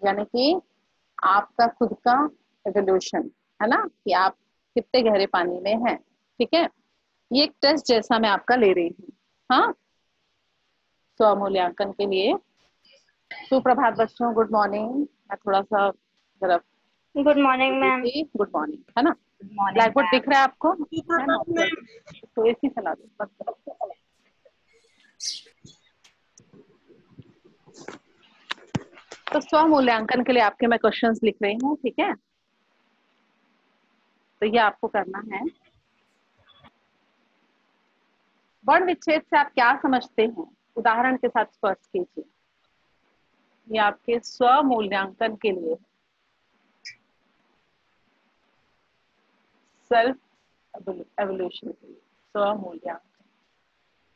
यानी कि आपका खुद का एवोल्यूशन, है ना, कि आप कितने गहरे पानी में हैं। ठीक है, ये एक टेस्ट जैसा मैं आपका ले रही हूँ। हाँ, स्वमूल्यांकन के लिए। सुप्रभात बच्चों, गुड मॉर्निंग। मैं थोड़ा सा जरा good morning ma'am. Good morning, है ना। Good morning black board ma'am. दिख रहा है आपको? है ना, तो एसी चला दो बस। तो स्वमूल्यांकन के लिए आपके मैं क्वेश्चंस लिख रही हूँ, ठीक है। तो ये आपको करना है। वर्ण विच्छेद से आप क्या समझते हैं, उदाहरण के साथ स्पष्ट कीजिए। ये आपके स्वमूल्यांकन के लिए, सेल्फ एवोल्यूशन के लिए स्वमूल्यांकन।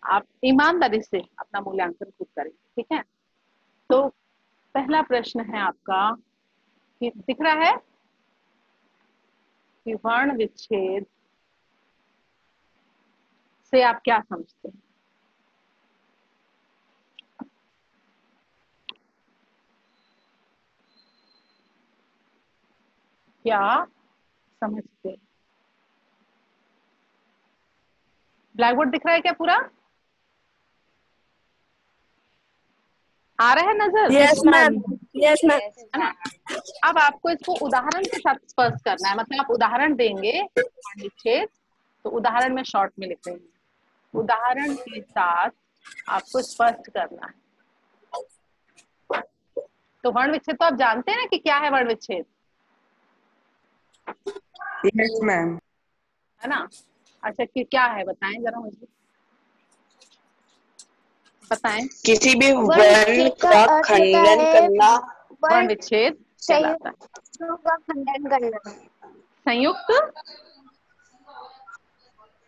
आप ईमानदारी से अपना मूल्यांकन खुद करेंगे, ठीक है। तो पहला प्रश्न है आपका कि दिख रहा है कि वर्ण विच्छेद से आप क्या समझते हैं। क्या समझते हैं? ब्लैक बोर्ड दिख रहा है क्या पूरा? आ रहा है नजर? Yes ma'am. Yes ma'am. है ना। अब आपको इसको उदाहरण के साथ स्पष्ट करना है, मतलब आप उदाहरण देंगे वर्ण विच्छेद, तो उदाहरण में शॉर्ट में लिख देंगे। उदाहरण के साथ आपको स्पष्ट करना है। तो वर्ण विच्छेद तो आप जानते हैं ना कि क्या है वर्ण विच्छेद, यस मैम। है ना। अच्छा, कि क्या है बताएं जरा मुझे, बताएं। किसी भी वर्ण का खंडन करना। वर्ण वर्ण विच्छेद कहलाता है। संयुक्तों का खंडन करना। संयुक्त,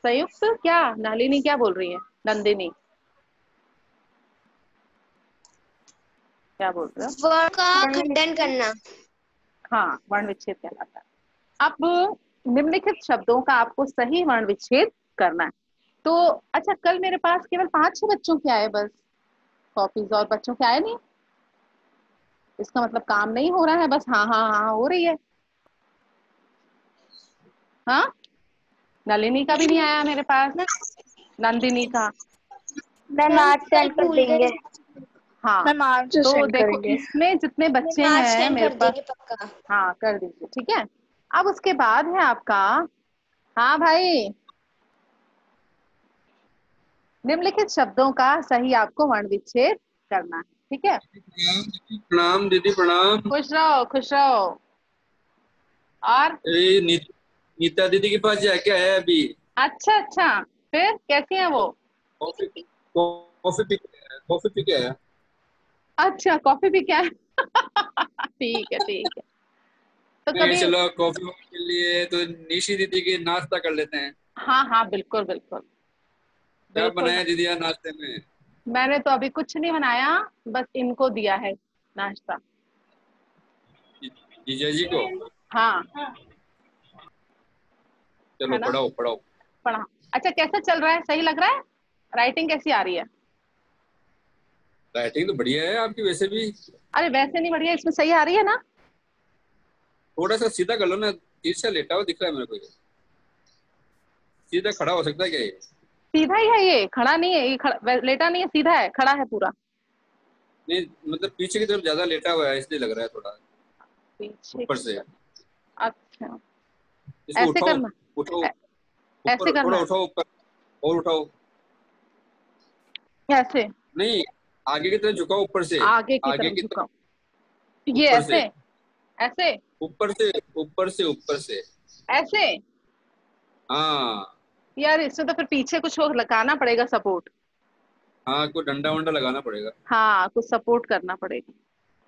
संयुक्त क्या, नलिनी क्या बोल रही है, नंदिनी क्या बोल रहे हो? वर्ण का खंडन करना। हाँ, वर्ण विच्छेद कहलाता है। अब निम्नलिखित शब्दों का आपको सही वर्ण विच्छेद करना है। तो अच्छा, कल मेरे पास केवल 5-6 बच्चों के आए बस कॉपीज, और बच्चों के आए नहीं। इसका मतलब काम नहीं हो रहा है, बस हाँ हाँ हाँ हो रही है। हाँ, नलिनी का भी नहीं आया मेरे पास, नंदिनी का। मैम आज सेंड कर देंगे। हाँ, मैम आज तो सेंड देखो करेंगे। इसमें जितने बच्चे मैम आज हैं सेंड मेरे कर पास, देंगे पक्का। हाँ कर दीजिए, ठीक है। अब उसके बाद है आपका, हाँ भाई, निम्नलिखित शब्दों का सही आपको वर्ण विच्छेद करना है, ठीक है। प्रणाम दीदी, प्रणाम। खुश रहो खुश रहो। और नीता दीदी के पास जाके आया अभी। अच्छा अच्छा, फिर कैसी है वो? Coffee coffee P coffee P के आया। अच्छा, कॉफी भी क्या है? ठीक है ठीक है। तो नहीं, कभी, चलो कॉफी के लिए तो निशी दीदी के नाश्ता कर लेते हैं। हाँ हाँ बिल्कुल बिल्कुल क्या बिल्कुल। बनाया दीदी आज नाश्ते में? मैंने तो अभी कुछ नहीं बनाया, बस इनको दिया है नाश्ता। जीजा जी को? हाँ, चलो है ना, पढ़ाओ पढ़ाओ। पढ़ा। अच्छा, कैसा चल रहा है, सही लग रहा है? राइटिंग कैसी आ रही है? राइटिंग तो बढ़िया है आपकी वैसे भी। अरे वैसे नहीं बढ़िया, इसमें सही आ रही है ना। थोड़ा सा सीधा कर लो ना, तीर लेटा हुआ दिख रहा है मेरे को ये। सीधा खड़ा हो सकता है क्या ये? सीधा ही है ये, खड़ा नहीं है ये, लेटा नहीं है, सीधा है, खड़ा है पूरा। नहीं, मतलब पीछे की तरफ ज्यादा लेटा हुआ है इसलिए लग रहा है थोड़ा पीछे ऊपर की से। तरफ, अच्छा। इसको ऐसे उठाओ, करना, उठाओ। ऐ- ऐसे ऊपर थोड़ा करना उठाओ, ऊपर और उठाओ। है, ऐसे नहीं, आगे की तरफ झुकाओ ऊपर से। आगे की आगे तरफ की तरफ, झुकाओ, ये ऊपर ऐसे, से, ऐसे, ऊपर से, ऊपर से, ऊपर से। ऐसे। हाँ यार इसमें तो फिर पीछे कुछ हो, लगाना पड़ेगा सपोर्ट। हाँ, कोई डंडा वंडा लगाना पड़ेगा। हाँ, कुछ सपोर्ट करना पड़ेगा।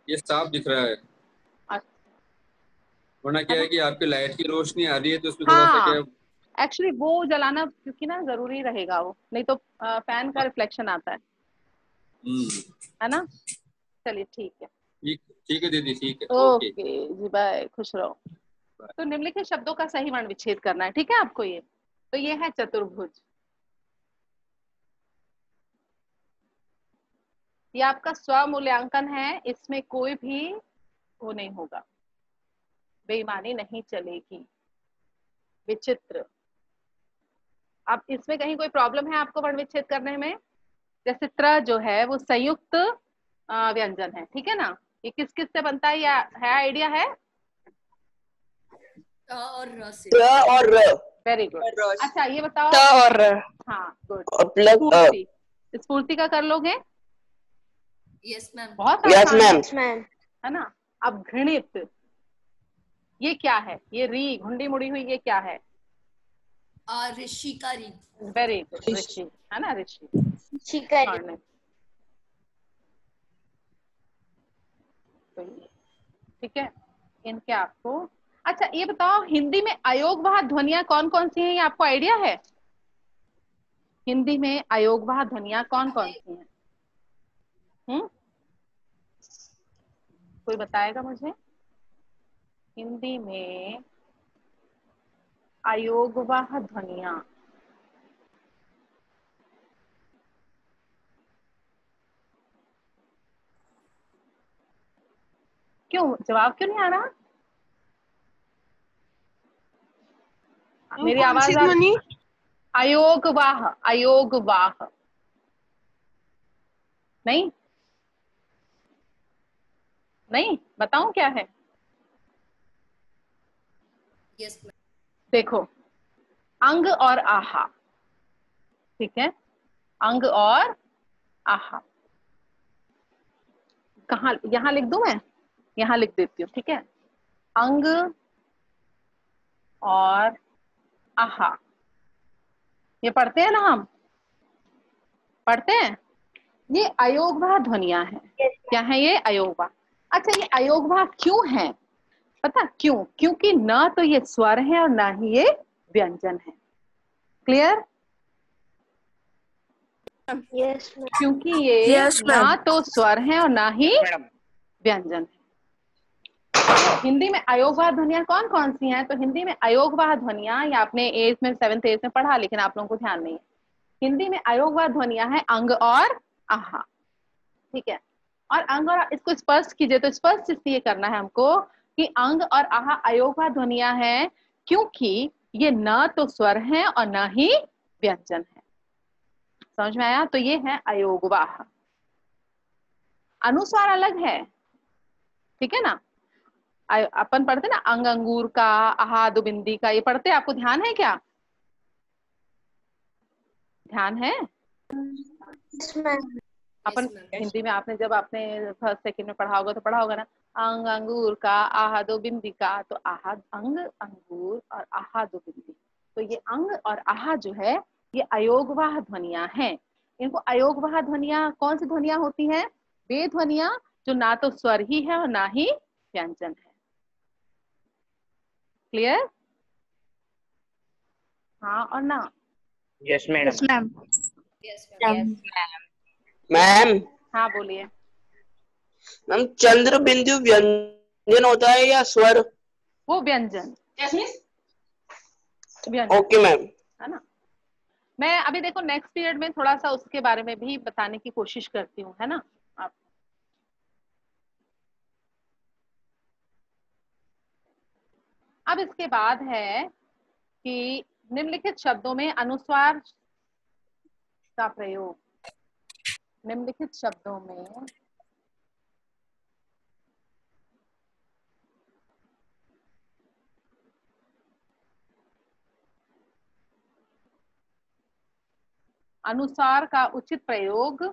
ये साफ दिख रहा है। अच्छा, वरना है क्या है ना। कि आपकी लाइट की रोशनी आ रही है तो उसमें थोड़ा सा हाँ, क्या। एक्चुअली वो जलाना क्योंकि ना जरूरी रहेगा वो, नहीं तो फैन का रिफ्लेक्शन आता हम्म। है ना। चलिए ठीक है। ठीक, ठीक है दीदी, ठीक है, ओके। ओके जी, बाय, खुश रहो। तो निम्नलिखित शब्दों का सही वर्ण विच्छेद करना है, ठीक है आपको ये। तो ये है चतुर्भुज, ये आपका स्वमूल्यांकन है, इसमें कोई भी वो नहीं होगा, बेईमानी नहीं चलेगी। विचित्र। अब इसमें कहीं कोई प्रॉब्लम है आपको वर्ण विच्छेद करने में? जैसे त्र जो है वो संयुक्त व्यंजन है, ठीक है ना? ये किस किस से बनता है, या है आइडिया है? और र से। त और र। Very good. अच्छा ये बताओ। त और र। हाँ गुड। प्लस स्फूर्ति, स्फूर्ति का कर लोगे? Yes ma'am. बहुत यस आसान मैम। है ना? अब घृणित, ये क्या है? ये री घुंडी मुड़ी हुई, ये क्या है? ऋषि का री। वेरी गुड, ऋषि है ना, ऋषि। शिकारी। घृणित। तो ये, ठीक है, इनके आपको। अच्छा ये बताओ, हिंदी में अयोगवाह ध्वनियां कौन कौन सी हैं, ये आपको आइडिया है? हिंदी में अयोगवाह ध्वनियां कौन कौन सी हैं? कोई बताएगा मुझे? हिंदी में अयोगवाह ध्वनियां। क्यों जवाब क्यों नहीं आ रहा? मेरी आवाज आ रही? अयोगवाह, अयोगवाह नहीं? नहीं बताऊं क्या है? Yes ma'am. देखो, अंग और आहा, ठीक है, अंग और आहा। कहाँ, यहां लिख दूं मैं? यहां लिख देती हूँ, ठीक है। अंग और आहा, ये पढ़ते हैं ना हम, पढ़ते हैं। ये अयोगवाह ध्वनियां हैं। क्या है ये? अयोगवाह। अच्छा ये अयोगवाह क्यों है पता? क्यों? क्योंकि न तो ये स्वर है और ना ही ये व्यंजन है। क्लियर? यस क्योंकि ये ना तो स्वर है और ना ही व्यंजन है। तो हिंदी में अयोगवाह ध्वनियां कौन कौन सी हैं? तो हिंदी में अयोगवाह ध्वनियां, या आपने एथ में 7th 8th में पढ़ा, लेकिन आप लोगों को ध्यान नहीं है। हिंदी में अयोगवाह ध्वनियां हैं अंग और आहा, ठीक है। और अंग और, इसको स्पष्ट कीजिए, तो स्पष्ट इसलिए करना है हमको कि अंग और आहा अयोगवाह ध्वनियां हैं क्योंकि ये न तो स्वर है और न ही व्यंजन है। समझ में आया? तो ये है अयोगवाह। अनुस्वार अलग है, ठीक है ना? अपन पढ़ते ना अंग अंगूर का, आहा दुबिंदी का, ये पढ़ते, आपको ध्यान है क्या? ध्यान है? अपन हिंदी में आपने जब आपने फर्स्ट सेकंड में पढ़ा होगा तो पढ़ा होगा ना, अंग अंगूर का, आहा दो बिंदी का। तो आहा अंग अंगूर और आहा दो बिंदी, तो ये अंग और आहा जो है ये अयोगवाह ध्वनियां हैं। इनको अयोगवाह ध्वनियां कौन सी ध्वनियां होती हैं? वे ध्वनियां जो ना तो स्वर ही है और ना ही व्यंजन है। क्लियर? हाँ और ना? Yes madam. Yes ma'am. Ma'am हाँ बोलिए। मैम चंद्र बिंदु व्यंजन होता है या स्वर? वो व्यंजन, व्यंजन ओके मैम। है ना। मैं अभी देखो नेक्स्ट पीरियड में थोड़ा सा उसके बारे में भी बताने की कोशिश करती हूँ, है ना। आप अब इसके बाद है कि निम्नलिखित शब्दों में अनुस्वार का प्रयोग। निम्नलिखित शब्दों में अनुसार का उचित प्रयोग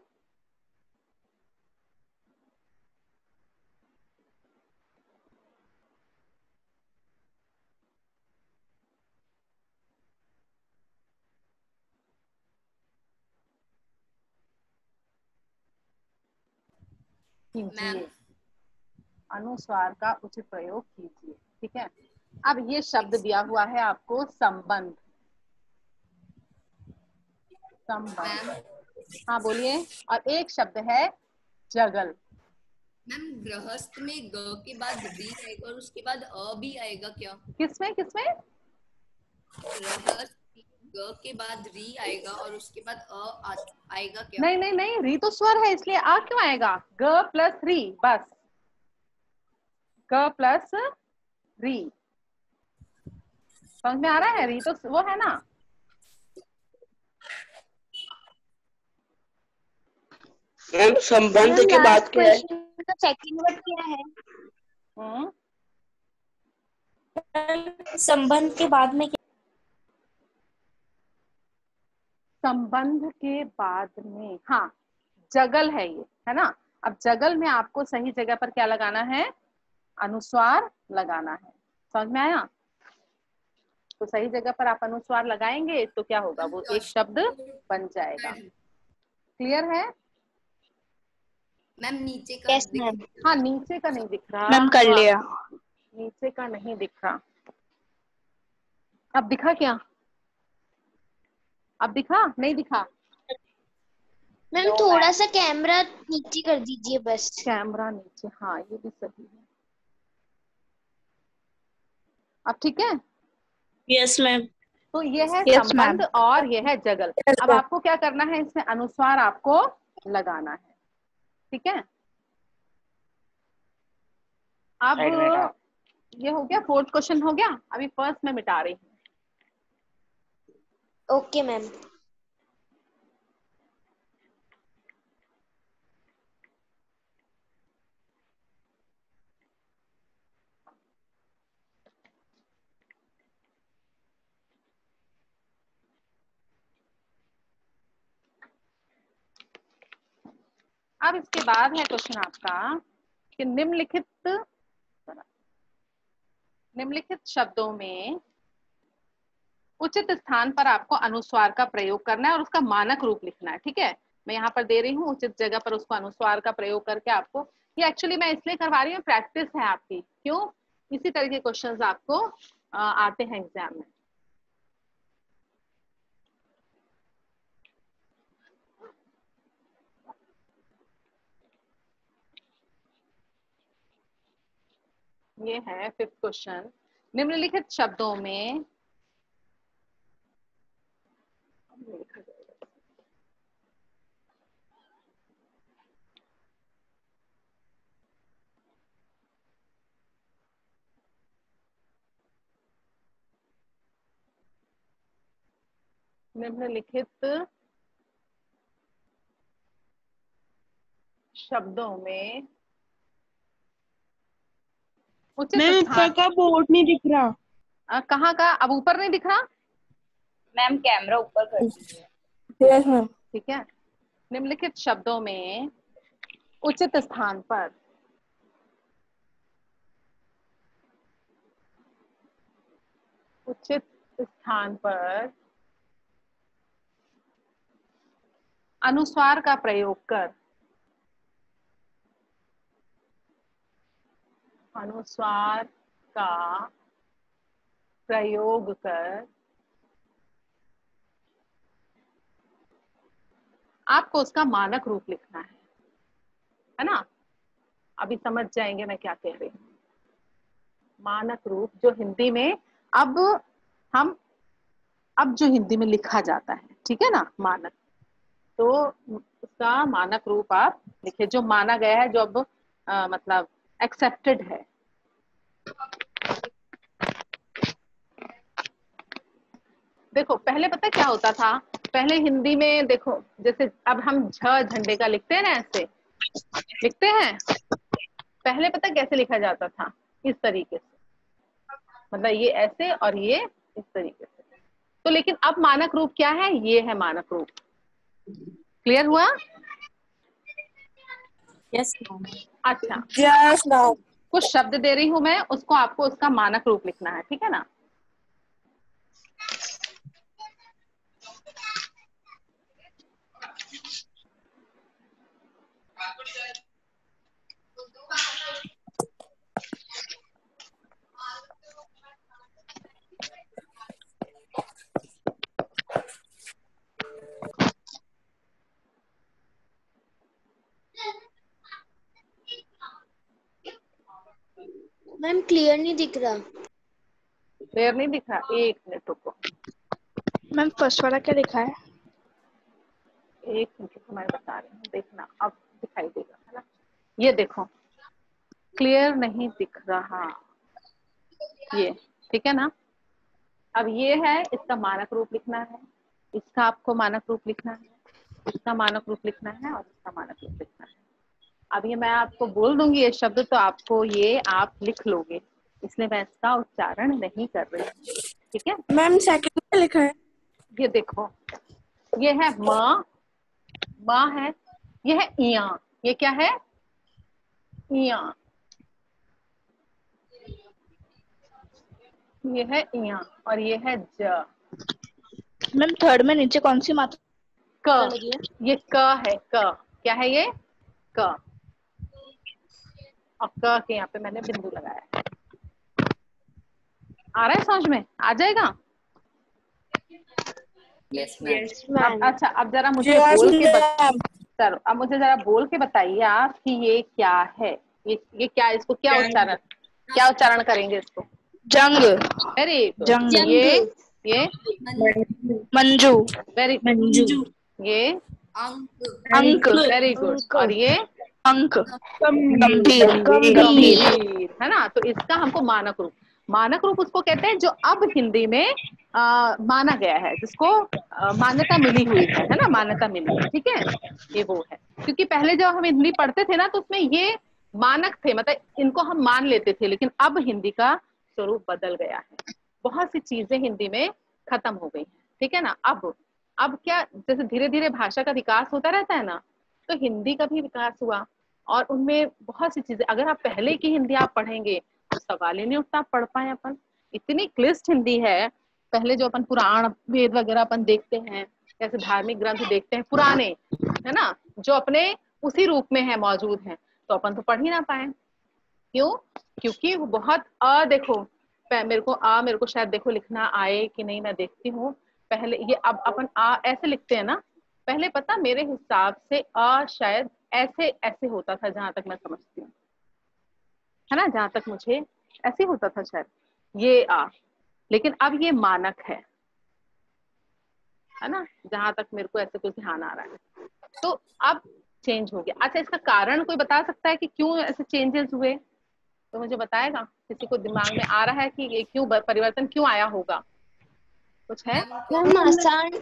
कीजिए। अनुस्वार का उचित प्रयोग कीजिए, ठीक है। अब ये शब्द दिया हुआ है आपको, संबंध। संबंध, हाँ बोलिए। और एक शब्द है जगल। मैम गृहस्थ में ग के बाद री आएगा और उसके बाद अ भी आएगा क्या? किसमें किसमें? गृहस्थ ग के बाद री आएगा और उसके बाद आएगा क्या? नहीं नहीं नहीं, री तो स्वर है, इसलिए आ क्यों आएगा? ग प्लस री, बस। क प्लस री। समझ में आ रहा है? री तो वो है ना। मैम संबंध मैम के बाद लास्ट क्या है? क्वेश्चन का सेकंड वर्ड क्या है? हम्म, संबंध के बाद में संबंध के बाद में, हाँ जगल है ये, है ना। अब जगल में आपको सही जगह पर क्या लगाना है? अनुस्वार लगाना है। समझ में आया? तो सही जगह पर आप अनुस्वार लगाएंगे तो क्या होगा, वो एक शब्द बन जाएगा। क्लियर है? मैम नीचे का यस मैम। हाँ नीचे का नहीं दिख रहा। मैम कर लिया। नीचे का नहीं दिख रहा। अब दिखा क्या? अब दिखा? नहीं दिखा? मैम थोड़ा सा कैमरा नीचे कर दीजिए बस। कैमरा नीचे, हाँ ये भी सही है। अब ठीक है। Yes ma'am. तो ये है Yes, संबंध ma'am. और ये है जगल। Yes, अब ma'am. आपको क्या करना है, इसमें अनुस्वार आपको लगाना है। ठीक है। अब ये हो गया, फोर्थ क्वेश्चन हो गया। अभी फर्स्ट में मिटा रही हूँ। Okay ma'am. अब इसके बाद है क्वेश्चन आपका कि निम्नलिखित शब्दों में उचित स्थान पर आपको अनुस्वार का प्रयोग करना है और उसका मानक रूप लिखना है। ठीक है। मैं यहाँ पर दे रही हूँ, उचित जगह पर उसको अनुस्वार का प्रयोग करके आपको, ये एक्चुअली मैं इसलिए करवा रही हूँ, प्रैक्टिस है आपकी। क्यों? इसी तरह के क्वेश्चंस आपको आते हैं एग्जाम में। ये है फिफ्थ क्वेश्चन। निम्नलिखित शब्दों में निम्नलिखित शब्दों में उचित मैम ऊपर स्थान, का बोर्ड नहीं दिख रहा। कहाँ का? अब ऊपर नहीं दिख रहा? मैम कैमरा ऊपर कर दीजिए। Yes ma'am. ठीक है। निम्नलिखित शब्दों में उचित स्थान पर उचित स्थान पर अनुस्वार का प्रयोग कर, अनुस्वार का प्रयोग कर आपको उसका मानक रूप लिखना है ना। अभी समझ जाएंगे मैं क्या कह रही हूँ। मानक रूप जो हिंदी में हम अब जो हिंदी में लिखा जाता है, ठीक है ना, मानक। तो उसका मानक रूप आप लिखे, जो माना गया है, जो अब मतलब एक्सेप्टेड है। देखो पहले पता क्या होता था, पहले हिंदी में देखो, जैसे अब हम झंडे का लिखते हैं ना, ऐसे लिखते हैं। पहले पता कैसे लिखा जाता था? इस तरीके से, मतलब ये ऐसे और ये इस तरीके से। तो लेकिन अब मानक रूप क्या है? ये है मानक रूप। क्लियर हुआ? यस अच्छा, यस मैम। कुछ शब्द दे रही हूं मैं, उसको आपको उसका मानक रूप लिखना है। ठीक है ना। मैम क्लियर नहीं दिख रहा। क्लियर नहीं दिख रहा? एक मिनट रुको, मैम फर्स्ट वाला क्या लिखा है? एक मिनट रुको, मैं बता रही हूँ, देखना अब दिखाई देगा, है ना। ये देखो, क्लियर नहीं दिख रहा, ये ठीक है ना। अब ये है, इसका मानक रूप लिखना है, इसका आपको मानक रूप लिखना है, इसका मानक रूप लिखना है और इसका मानक रूप लिखना है। अब ये मैं आपको बोल दूंगी ये शब्द तो आपको ये आप लिख लोगे, इसलिए मैं इसका उच्चारण नहीं कर रही हूँ, ठीक है। मैम सेकंड में लिखा है। ये देखो, ये है म है, ये है इया, ये क्या है इया, ये है इया और ये है ज। मैम थर्ड में नीचे कौन सी मात्रा क, लगी है? ये क है, क क्या है ये क, और क के यहाँ पे मैंने बिंदु लगाया है। आ रहा है समझ में, आ जाएगा। Yes ma'am. अब अच्छा, अब जरा मुझे Yes, बोल के ma'am. सर अब मुझे जरा बोल के बताइए आप कि ये क्या है, ये क्या, इसको क्या उच्चारण करेंगे इसको। जंग, वेरी गुड। जंग, ये मंजू, वेरी गुड, ये अंक, अंक, वेरी गुड, और ये अंक, गंभीर, गंभीर, है ना। तो इसका हमको मानक रूप उसको कहते हैं जो अब हिंदी में माना गया है, जिसको मान्यता मिली हुई है ना, मान्यता मिली है, ठीक है। ये वो है, क्योंकि पहले जब हम हिंदी पढ़ते थे ना तो उसमें ये मानक थे, मतलब इनको हम मान लेते थे, लेकिन अब हिंदी का स्वरूप बदल गया है, बहुत सी चीजें हिंदी में खत्म हो गई हैं, ठीक है ना। अब क्या, जैसे धीरे धीरे भाषा का विकास होता रहता है ना, तो हिंदी का भी विकास हुआ और उनमें बहुत सी चीजें, अगर आप पहले की हिंदी आप पढ़ेंगे तो सवाल ही नहीं उठता आप पढ़ पाए अपन, इतनी क्लिष्ट हिंदी है। पहले जो अपन पुराण वेद वगैरह अपन देखते हैं, जैसे धार्मिक ग्रंथ देखते हैं पुराने, है ना, जो अपने उसी रूप में है, मौजूद है, तो अपन तो पढ़ ही ना पाए। क्यों? क्योंकि वो बहुत देखो मेरे को शायद देखो लिखना आए कि नहीं, मैं देखती हूँ। पहले ये अब अपन ऐसे लिखते हैं ना, पहले पता मेरे हिसाब से शायद ऐसे ऐसे होता था, जहां तक मैं समझती हूँ, है ना, जहां तक मुझे ऐसे होता था शायद ये लेकिन अब ये मानक है ना, जहां तक मेरे को ऐसे कुछ ध्यान आ रहा है, तो अब चेंज हो गया। अच्छा, इसका कारण कोई बता सकता है कि क्यों ऐसे चेंजेस हुए? तो मुझे बताएगा, किसी को दिमाग में आ रहा है कि ये क्यों परिवर्तन क्यों आया होगा, कुछ है? मैम आसान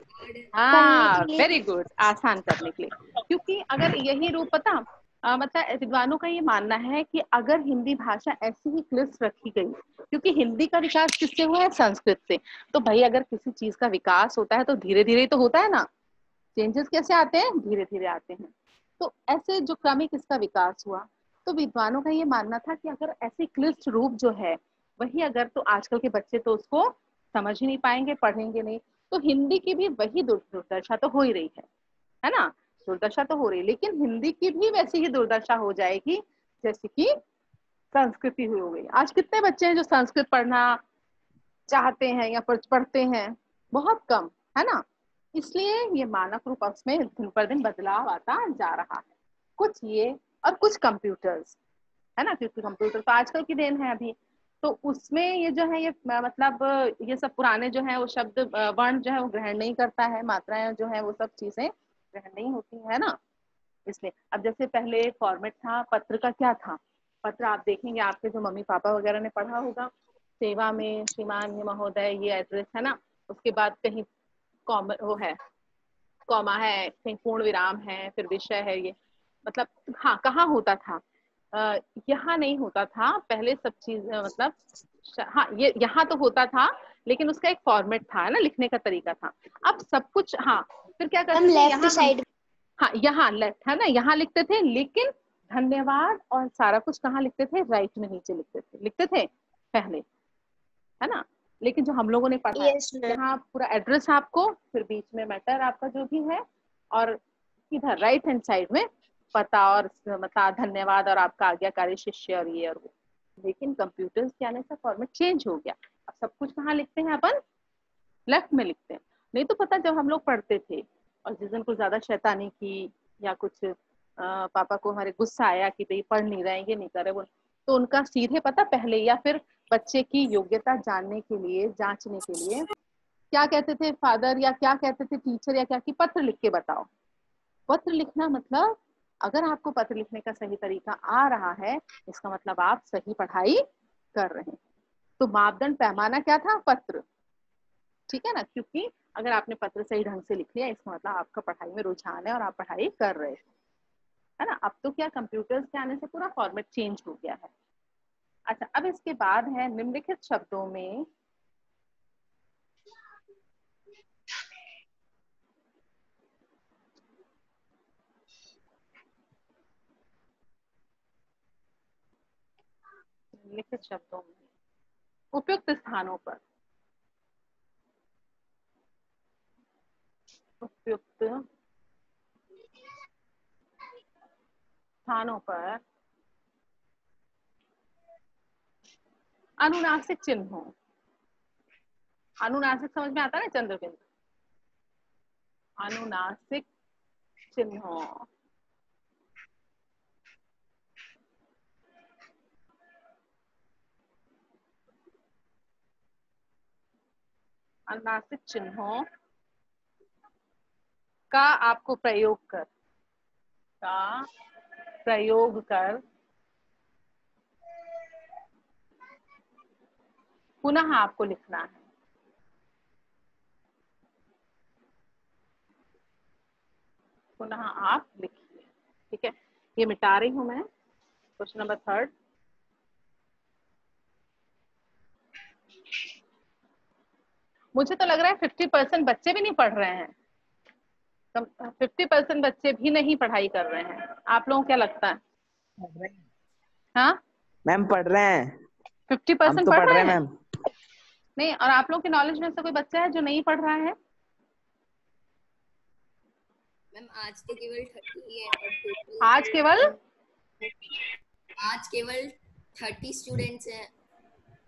हाँ, करने के लिए। वेरी गुड, आसान करने के लिए, क्योंकि अगर यही रूप पता मतलब विद्वानों का ये मानना है कि अगर हिंदी भाषा ऐसी ही क्लिष्ट रखी गई, क्योंकि हिंदी का विकास किससे हुआ है? संस्कृत से। तो भाई अगर किसी चीज का विकास होता है तो धीरे धीरे तो होता है ना, चेंजेस कैसे आते हैं? धीरे धीरे आते हैं। तो ऐसे जो क्रमिक इसका विकास हुआ, तो विद्वानों का ये मानना था कि अगर ऐसी क्लिष्ट रूप जो है वही अगर, तो आजकल के बच्चे तो उसको समझ ही नहीं पाएंगे, पढ़ेंगे नहीं, तो हिंदी की भी वही दुर्दशा तो हो ही रही है ना, दुर्दशा तो हो रही, लेकिन हिंदी की भी वैसी ही दुर्दशा हो जाएगी जैसे कि संस्कृति हुई हो गई। आज कितने बच्चे हैं जो संस्कृत पढ़ना चाहते हैं या पढ़ते हैं? बहुत कम, है ना। इसलिए ये मानक रूप में दिन पर दिन बदलाव आता जा रहा है, कुछ ये और कुछ कंप्यूटर्स, है ना, क्योंकि कंप्यूटर तो आजकल की देन है अभी, तो उसमें ये जो है, ये मतलब ये सब पुराने जो है वो शब्द वर्ण जो है वो ग्रहण नहीं करता है, मात्राएं जो है वो सब चीजें ग्रहण नहीं होती है ना, इसलिए। अब जैसे पहले फॉर्मेट था पत्र का, क्या था पत्र, आप देखेंगे आपके जो मम्मी पापा वगैरह ने पढ़ा होगा, सेवा में श्रीमान महोदय, ये एड्रेस है ना, उसके बाद कहीं वो है कॉमा है, कहीं पूर्ण विराम है, फिर विषय है, ये मतलब हाँ कहाँ होता था, यहाँ नहीं होता था पहले सब चीज, मतलब हाँ ये यहाँ तो होता था, लेकिन उसका एक फॉर्मेट था, है ना, लिखने का तरीका था। अब सब कुछ, हाँ फिर क्या करते थे, लेफ्ट यहाँ साइड, हाँ यहाँ लेफ्ट है ना, यहाँ लिखते थे, लेकिन धन्यवाद और सारा कुछ कहाँ लिखते थे? राइट में नीचे लिखते थे पहले, है ना। लेकिन जो हम लोगों ने पढ़ा है, यहाँ पूरा एड्रेस आपको, फिर बीच में मैटर आपका जो भी है, और इधर राइट हैंड साइड में पता और मतलब धन्यवाद और आपका आज्ञाकारी शिष्य और ये और वो। लेकिन कंप्यूटर्स के आने से फॉर्मेट चेंज हो गया, अब सब कुछ कहाँ लिखते हैं अपन? लेफ्ट में लिखते हैं। नहीं तो पता जब हम लोग पढ़ते थे और जिस दिन कुछ ज्यादा शैतानी की या कुछ पापा को हमारे गुस्सा आया कि भाई पढ़ नहीं रहे, ये नहीं कर रहे वो, तो उनका सीधे पता पहले, या फिर बच्चे की योग्यता जानने के लिए, जांचने के लिए क्या कहते थे फादर, या क्या कहते थे टीचर, या क्या कि पत्र लिख के बताओ। पत्र लिखना मतलब अगर आपको पत्र लिखने का सही तरीका आ रहा है, इसका मतलब आप सही पढ़ाई कर रहे हैं। तो मापदंड पैमाना क्या था? पत्र, ठीक है ना, क्योंकि अगर आपने पत्र सही ढंग से लिख लिया, इसका मतलब आपका पढ़ाई में रुझान है और आप पढ़ाई कर रहे हैं ना। अब तो क्या कंप्यूटर्स के आने से पूरा फॉर्मेट चेंज हो गया है। अच्छा, अब इसके बाद है निम्नलिखित शब्दों में निम्नलिखित शब्दों में उपयुक्त स्थानों पर, उपयुक्त स्थानों पर अनुनासिक चिन्हों, अनुनासिक समझ में आता है ना चंद्रबिंदु, अनुनासिक चिन्हों अनुनासिक चिन्हों का आपको प्रयोग कर पुनः आपको लिखना है। पुनः आप लिखिए, ठीक है। ये मिटा रही हूं मैं। Question number 3। मुझे तो लग रहा है 50% बच्चे भी नहीं पढ़ रहे हैं, 50% बच्चे भी नहीं पढ़ाई कर रहे हैं। आप लोगों को क्या लगता है? हाँ मैम पढ़ रहे हैं, 50% तो पढ़ रहे हैं मैम। नहीं, और आप लोगों के नॉलेज में से कोई बच्चा है जो नहीं पढ़ रहा है? मैम आज तो केवल 30 है और आज केवल 30 स्टूडेंट्स हैं।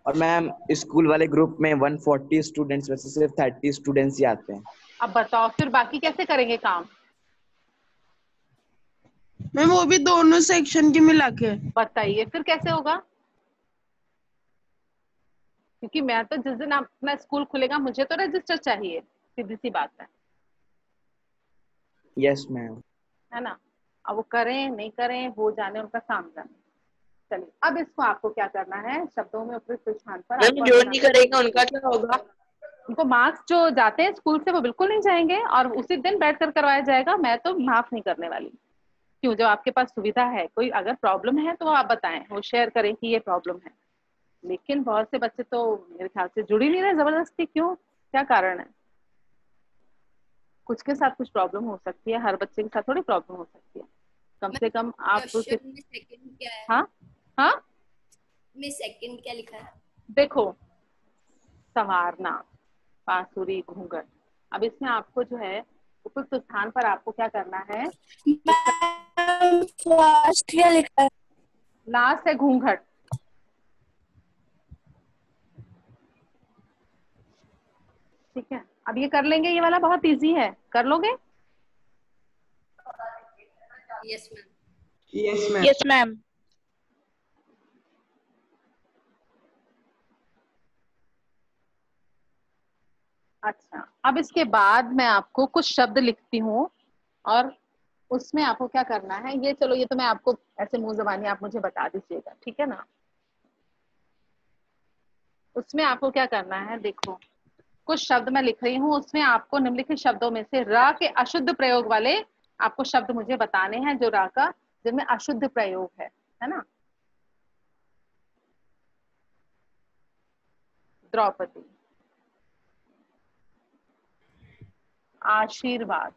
और मैम स्कूल वाले ग्रुप में 140 स्टूडेंट्स में से सिर्फ 30 स्टूडेंट्स ही आते हैं। अब बताओ फिर बाकी कैसे करेंगे काम? मैम वो भी दोनों सेक्शन के मिला के। बताइए फिर कैसे होगा? क्योंकि मैं तो जिस दिन अपना स्कूल खुलेगा मुझे तो रजिस्टर चाहिए, सीधी सी बात है। Yes ma'am. है ना। अब वो करें नहीं करें वो जाने, उनका काम जाने। चलिए अब इसको आपको क्या करना है, शब्दों में उपयुक्त स्थान पर मैम जो नहीं करेगा उनका क्या होगा? उनको मार्क्स जो जाते हैं स्कूल से वो बिल्कुल नहीं जाएंगे और उसी दिन बैठकर करवाया जाएगा। मैं तो माफ नहीं करने वाली। क्यों? जब आपके पास सुविधा है, कोई अगर प्रॉब्लम है तो आप बताएं, वो शेयर करें कि ये प्रॉब्लम है। लेकिन बहुत से बच्चे तो मेरे ख्याल से जुड़ ही नहीं रहे जबरदस्ती। क्यों? क्या कारण है? कुछ के साथ कुछ प्रॉब्लम हो सकती है, हर बच्चे के साथ थोड़ी प्रॉब्लम हो सकती है। कम से कम आप क्वेश्चन में सेकंड क्या है? हाँ हाँ में सेकंड क्या लिखा है? देखो, संवारना, बांसुरी, घूंघट। अब इसमें आपको जो है उपयुक्त स्थान पर आपको क्या करना है? फर्स्ट क्या लिखा है? लास्ट है घूंघट। ठीक है, अब ये कर लेंगे, ये वाला बहुत इजी है, कर लोगे? Yes ma'am. Yes ma'am. Yes ma'am. अच्छा, अब इसके बाद मैं आपको कुछ शब्द लिखती हूँ और उसमें आपको क्या करना है, ये चलो ये तो मैं आपको ऐसे मुंह जबानी आप मुझे बता दीजिएगा, ठीक है ना। उसमें आपको क्या करना है, देखो कुछ शब्द मैं लिख रही हूँ, उसमें आपको निम्नलिखित शब्दों में से र के अशुद्ध प्रयोग वाले आपको शब्द मुझे बताने हैं, जो र का जिनमें अशुद्ध प्रयोग है ना। द्रौपदी, आशीर्वाद,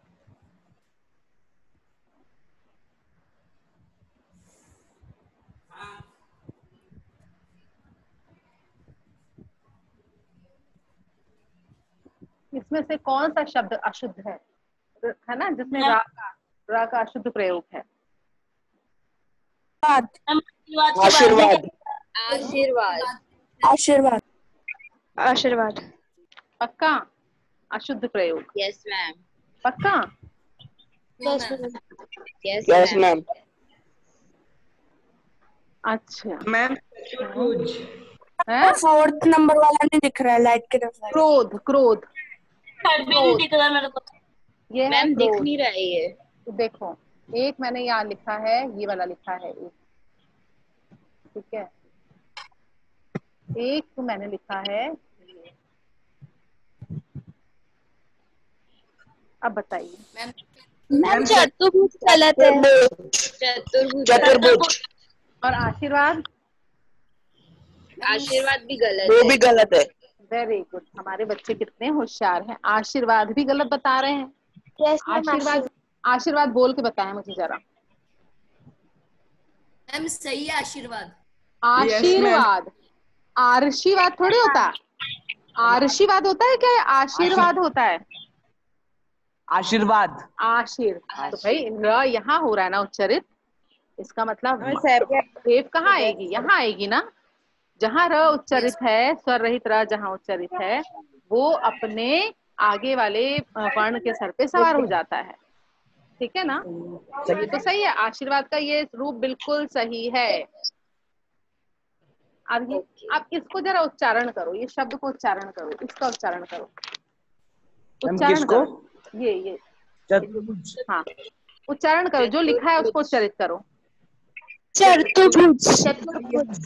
इसमें से कौन सा शब्द अशुद्ध है ना, जिसमें रा का अशुद्ध प्रयोग है? आशीर्वाद। आशीर्वाद। आशीर्वाद। आशीर्वाद। पक्का? अशुद्ध प्रयोग? Yes ma'am. पक्का? Yes ma'am. अच्छा मैम है। फोर्थ नंबर वाला नहीं दिख रहा है, लाइट की तरफ। क्रोध, क्रोध, नहीं दिख रहा मेरे को। ये है मैम दिख क्रोध। नहीं रहा है ये। देखो एक मैंने यहाँ लिखा है, ये वाला लिखा है एक, ठीक है। एक तो मैंने लिखा है ये। अब बताइए। मैम मैम चतुर्भुज गलत है। चतुर्भुज और आशीर्वाद? आशीर्वाद भी गलत है। वो भी गलत है। वेरी गुड, हमारे बच्चे कितने होशियार हैं। आशीर्वाद भी गलत बता रहे हैं। आशीर्वाद, आशीर्वाद बोल के बताएं मुझे जरा। मैम सही है आशीर्वाद। आशीर्वाद, आशीर्वाद थोड़ी होता है। आशीर्वाद होता है क्या, आशीर्वाद होता है? आशीर्वाद। आशीर, तो भाई र यहाँ हो रहा है ना उच्चारित, इसका मतलब रेफ कहाँ आएगी? यहाँ आएगी ना। जहाँ र उच्चारित है, स्वर रहित र जहाँ उच्चारित है, वो अपने आगे वाले वर्ण के सर पे सवार हो जाता है, ठीक है ना। ये तो सही है, आशीर्वाद का ये रूप बिल्कुल सही है। अब इसको जरा उच्चारण करो, ये शब्द को उच्चारण करो, इसका उच्चारण करो, उच्चारण करो। ये हाँ, उच्चारण करो, जो लिखा है उसको उच्चारित करो। चतुर्भुज। चतुर्भुज,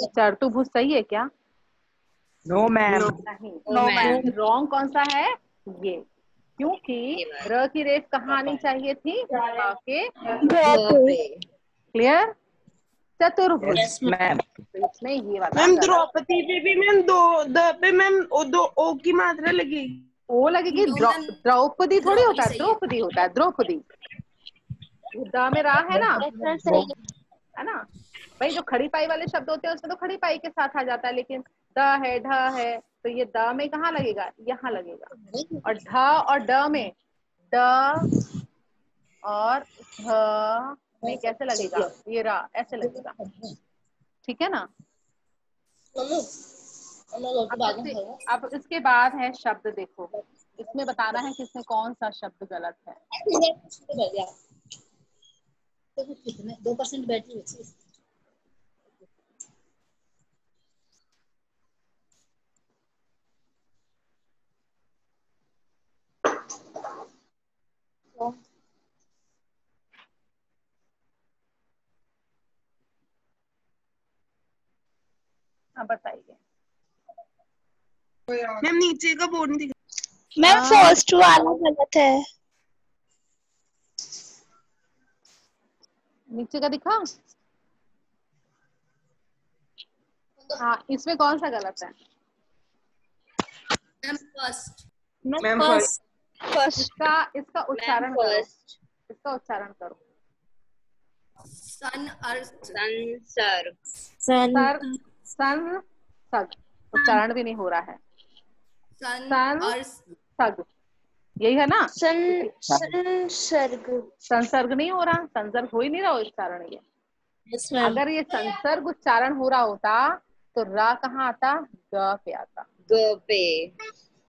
चतुर्भुज सही है क्या? No ma'am. नहीं, रॉन्ग कौन सा है? ये, क्योंकि र की रेफ कहाँ आनी चाहिए थी? के। क्लियर? चतुर्भुज। मैम तो इसमें ये वाला मैम द्रौपदी पे भी मैम दो द पे मैम दो ओ की मात्रा लगेगी। ओ लगेगी। द्रौपदी थोड़ी होता है, द्रौपदी होता है, द्रौपदी। द में रा है ना, है ना भाई। जो खड़ी पाई वाले शब्द होते हैं उसमें तो खड़ी पाई के साथ आ जाता है, लेकिन द है, ढ है, तो ये द में कहाँ लगेगा? यहाँ लगेगा। और ढ और ड में, ड और ध में कैसे लगेगा? ये रा ऐसे लगेगा, ठीक है ना। अब इसके बाद है शब्द। देखो, इसमें बताना है कि इसमें कौन सा शब्द गलत है। 2% बैटरी बची। हाँ बताइए। मैम नीचे का बोर्ड नहीं दिखा। मैम फर्स्ट वाला गलत है। नीचे का दिखा? हाँ, इसमें कौन सा गलत है? Ma'am first. Ma'am first. इसका उच्चारण करो, इसका उच्चारण करो। सन अर्थ संसर्ग। सन सग, उच्चारण भी नहीं हो रहा है। सन अर्थ सग, यही है ना। संसर्ग। संसर्ग नहीं हो रहा, संसर्ग हो ही नहीं रहा उच्चारण। ये अगर ये संसर्ग उच्चारण हो रहा होता तो रा कहाँ आता? ग पे आता, ग पे,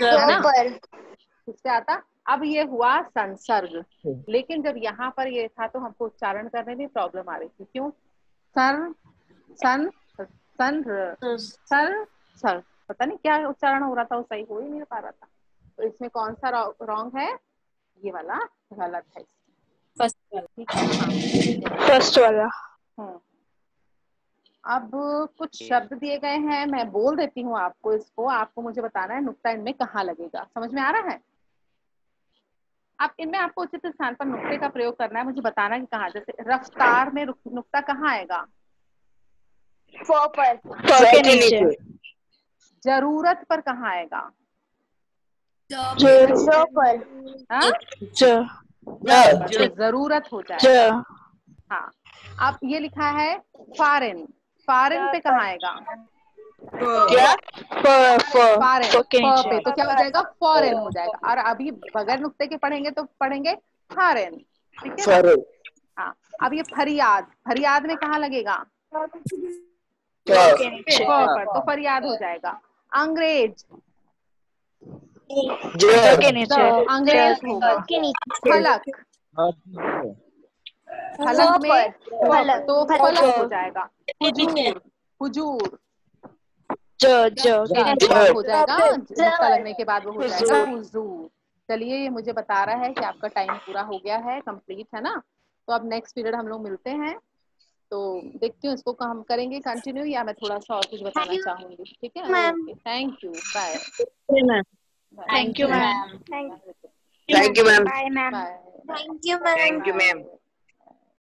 है ना, किससे आता? अब ये हुआ संसर्ग, लेकिन जब यहाँ पर ये था तो हमको उच्चारण करने में प्रॉब्लम आ रही थी। क्यों? सर, सन, सन, सर, सर, पता नहीं क्या उच्चारण हो रहा था, वो सही हो ही नहीं पा रहा था। तो इसमें कौन सा रॉन्ग है? ये वाला गलत है। ठीक है, फर्स्ट वाला। अब कुछ शब्द दिए गए हैं, मैं बोल देती हूँ आपको इसको, आपको मुझे बताना है नुक्ता इनमें कहाँ लगेगा। समझ में आ रहा है? अब इनमें आपको उचित स्थान पर नुक्ते का प्रयोग करना है, मुझे बताना है कि कहाँ। जैसे रफ्तार में नुक्ता कहाँ आएगा? के नीचे। जरूरत पर कहाँ आएगा? हाँ? जरूरत हो जाएगा। हाँ, अब ये लिखा है फॉरेन, फॉरेन पे कहाँ आएगा? क्या? फॉरेन पे, तो क्या हो जाएगा? फॉरेन हो जाएगा। और अभी बगैर नुक्ते के पढ़ेंगे तो पढ़ेंगे फॉरेन, ठीक है ना? हाँ, अब ये फरियाद, फरियाद में कहाँ लगेगा? पर, तो फरियाद हो जाएगा। अंग्रेज, अंग्रेज होगा। फलक, फलक में तो फलक हो जाएगा। हुजूर, हुजूर हो जाएगा, नुक्ता लगने के बाद वो हो जाएगा हुजूर। चलिए, ये मुझे बता रहा है कि आपका टाइम पूरा हो गया है, कंप्लीट है ना। तो अब नेक्स्ट पीरियड हम लोग मिलते हैं। तो देखती हूँ इसको हम करेंगे कंटिन्यू या मैं थोड़ा सा और कुछ बताना चाहूंगी। ठीक है, okay, thank you, bye. Thank you ma'am. Thank Thank you, ma'am. Bye ma'am. Bye. Thank you ma'am. Thank you, ma'am.